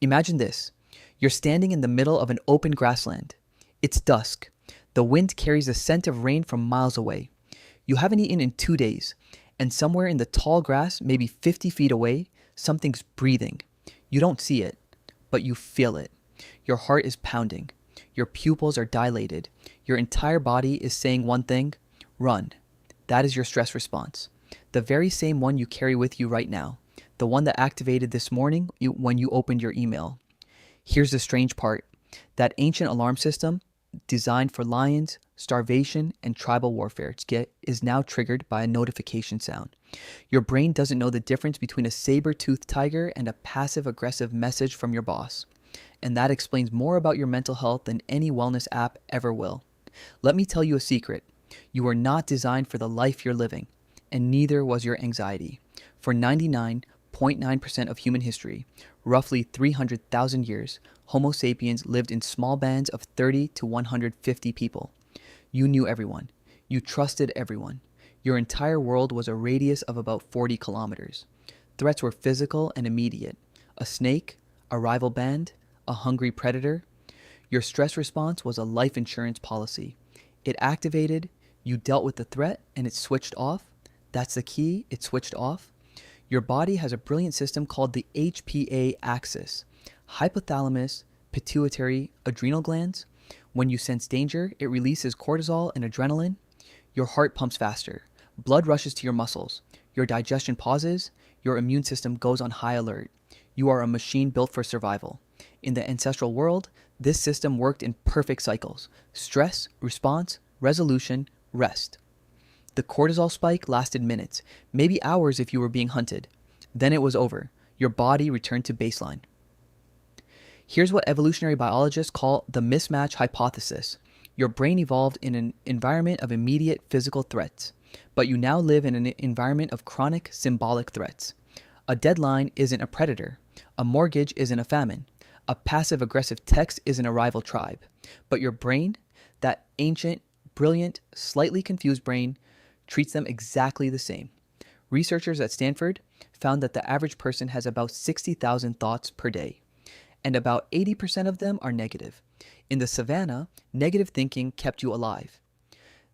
Imagine this. You're standing in the middle of an open grassland. It's dusk. The wind carries the scent of rain from miles away. You haven't eaten in 2 days, and somewhere in the tall grass, maybe 50 feet away, something's breathing. You don't see it, but you feel it. Your heart is pounding. Your pupils are dilated. Your entire body is saying one thing: run. That is your stress response. The very same one you carry with you right now. The one that activated this morning when you opened your email. Here's the strange part. That ancient alarm system, designed for lions, starvation, and tribal warfare, is now triggered by a notification sound. Your brain doesn't know the difference between a saber-toothed tiger and a passive-aggressive message from your boss. And that explains more about your mental health than any wellness app ever will. Let me tell you a secret. You are not designed for the life you're living, and neither was your anxiety. For 99.9% of human history, roughly 300,000 years, Homo sapiens lived in small bands of 30 to 150 people. You knew everyone. You trusted everyone. Your entire world was a radius of about 40 kilometers. Threats were physical and immediate. A snake, a rival band, a hungry predator. Your stress response was a life insurance policy. It activated, you dealt with the threat, and it switched off. That's the key, it switched off. Your body has a brilliant system called the HPA axis. Hypothalamus, pituitary, adrenal glands. When you sense danger, it releases cortisol and adrenaline. Your heart pumps faster. Blood rushes to your muscles. Your digestion pauses. Your immune system goes on high alert. You are a machine built for survival. In the ancestral world, this system worked in perfect cycles: stress, response, resolution, rest. The cortisol spike lasted minutes, maybe hours if you were being hunted. Then it was over. Your body returned to baseline. Here's what evolutionary biologists call the mismatch hypothesis. Your brain evolved in an environment of immediate physical threats, but you now live in an environment of chronic symbolic threats. A deadline isn't a predator. A mortgage isn't a famine. A passive-aggressive text isn't a rival tribe. But your brain, that ancient, brilliant, slightly confused brain, treats them exactly the same. Researchers at Stanford found that the average person has about 60,000 thoughts per day, and about 80% of them are negative. In the savannah, negative thinking kept you alive.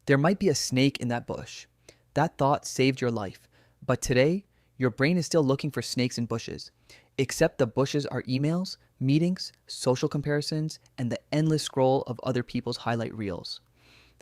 There might be a snake in that bush. That thought saved your life. But today, your brain is still looking for snakes in bushes, except the bushes are emails, meetings, social comparisons, and the endless scroll of other people's highlight reels.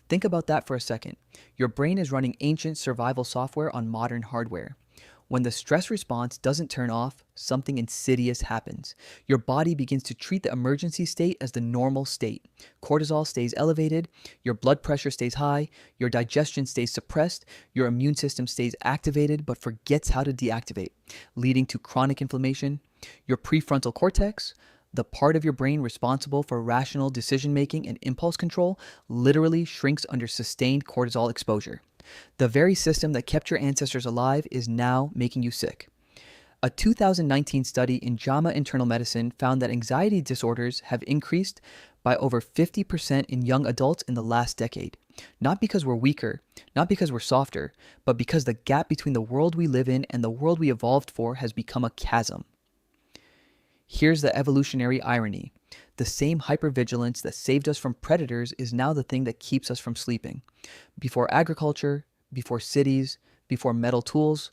Think about that for a second. Your brain is running ancient survival software on modern hardware. When the stress response doesn't turn off, something insidious happens. Your body begins to treat the emergency state as the normal state. Cortisol stays elevated, your blood pressure stays high, your digestion stays suppressed, your immune system stays activated but forgets how to deactivate, leading to chronic inflammation. Your prefrontal cortex, the part of your brain responsible for rational decision-making and impulse control, literally shrinks under sustained cortisol exposure. The very system that kept your ancestors alive is now making you sick. A 2019 study in JAMA Internal Medicine found that anxiety disorders have increased by over 50% in young adults in the last decade. Not because we're weaker, not because we're softer, but because the gap between the world we live in and the world we evolved for has become a chasm. Here's the evolutionary irony. The same hypervigilance that saved us from predators is now the thing that keeps us from sleeping. Before agriculture, before cities, before metal tools,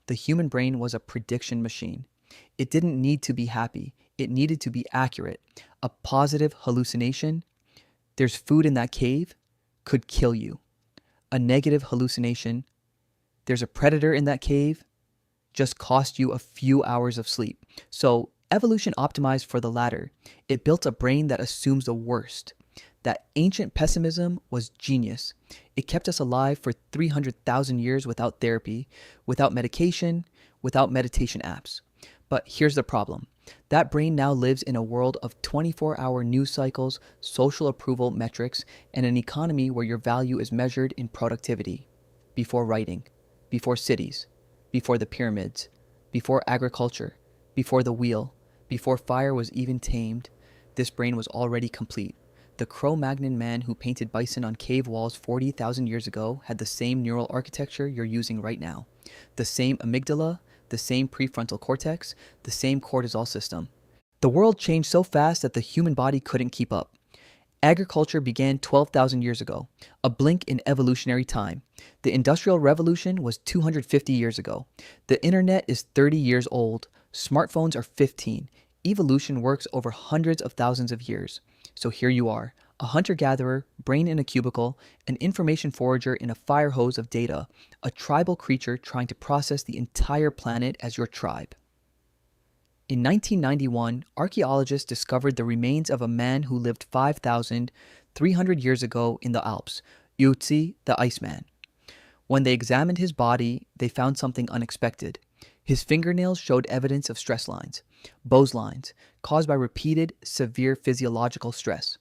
the human brain was a prediction machine. It didn't need to be happy. It needed to be accurate. A positive hallucination, there's food in that cave, could kill you. A negative hallucination, there's a predator in that cave, just cost you a few hours of sleep. So evolution optimized for the latter. It built a brain that assumes the worst. That ancient pessimism was genius. It kept us alive for 300,000 years without therapy, without medication, without meditation apps. But here's the problem. That brain now lives in a world of 24-hour news cycles, social approval metrics, and an economy where your value is measured in productivity. Before writing, before cities, before the pyramids, before agriculture, before the wheel, before fire was even tamed, this brain was already complete. The Cro-Magnon man who painted bison on cave walls 40,000 years ago had the same neural architecture you're using right now. The same amygdala, the same prefrontal cortex, the same cortisol system. The world changed so fast that the human body couldn't keep up. Agriculture began 12,000 years ago, a blink in evolutionary time. The Industrial Revolution was 250 years ago. The internet is 30 years old. Smartphones are 15. Evolution works over hundreds of thousands of years. So here you are, a hunter-gatherer, brain in a cubicle, an information forager in a fire hose of data, a tribal creature trying to process the entire planet as your tribe. In 1991, archaeologists discovered the remains of a man who lived 5,300 years ago in the Alps, Ötzi the Iceman. When they examined his body, they found something unexpected. His fingernails showed evidence of stress lines, Bose lines, caused by repeated, severe physiological stress.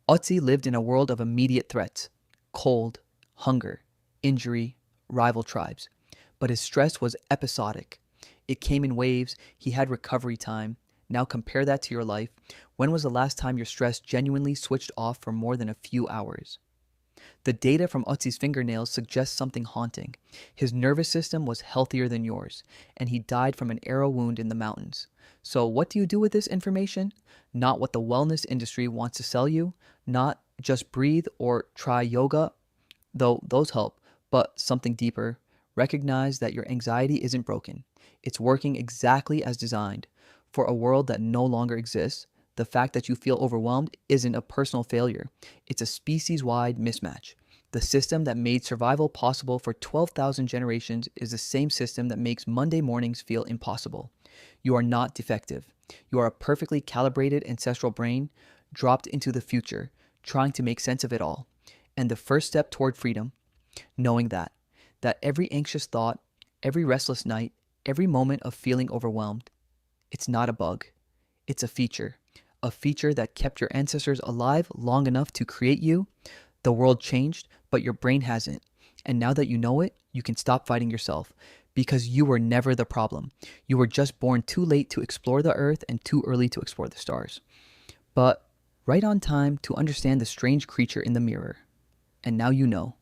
Ötzi lived in a world of immediate threats: cold, hunger, injury, rival tribes. But his stress was episodic. It came in waves. He had recovery time. Now compare that to your life. When was the last time your stress genuinely switched off for more than a few hours? The data from Ötzi's fingernails suggests something haunting. His nervous system was healthier than yours, and he died from an arrow wound in the mountains. So what do you do with this information? Not what the wellness industry wants to sell you, not just breathe or try yoga, though those help, but something deeper. Recognize that your anxiety isn't broken. It's working exactly as designed. For a world that no longer exists, the fact that you feel overwhelmed isn't a personal failure. It's a species-wide mismatch. The system that made survival possible for 12,000 generations is the same system that makes Monday mornings feel impossible. You are not defective. You are a perfectly calibrated ancestral brain dropped into the future, trying to make sense of it all. And the first step toward freedom, knowing that every anxious thought, every restless night, every moment of feeling overwhelmed, it's not a bug. It's a feature that kept your ancestors alive long enough to create you. The world changed, but your brain hasn't. And now that you know it, you can stop fighting yourself, because you were never the problem. You were just born too late to explore the earth and too early to explore the stars. But right on time to understand the strange creature in the mirror. And now you know.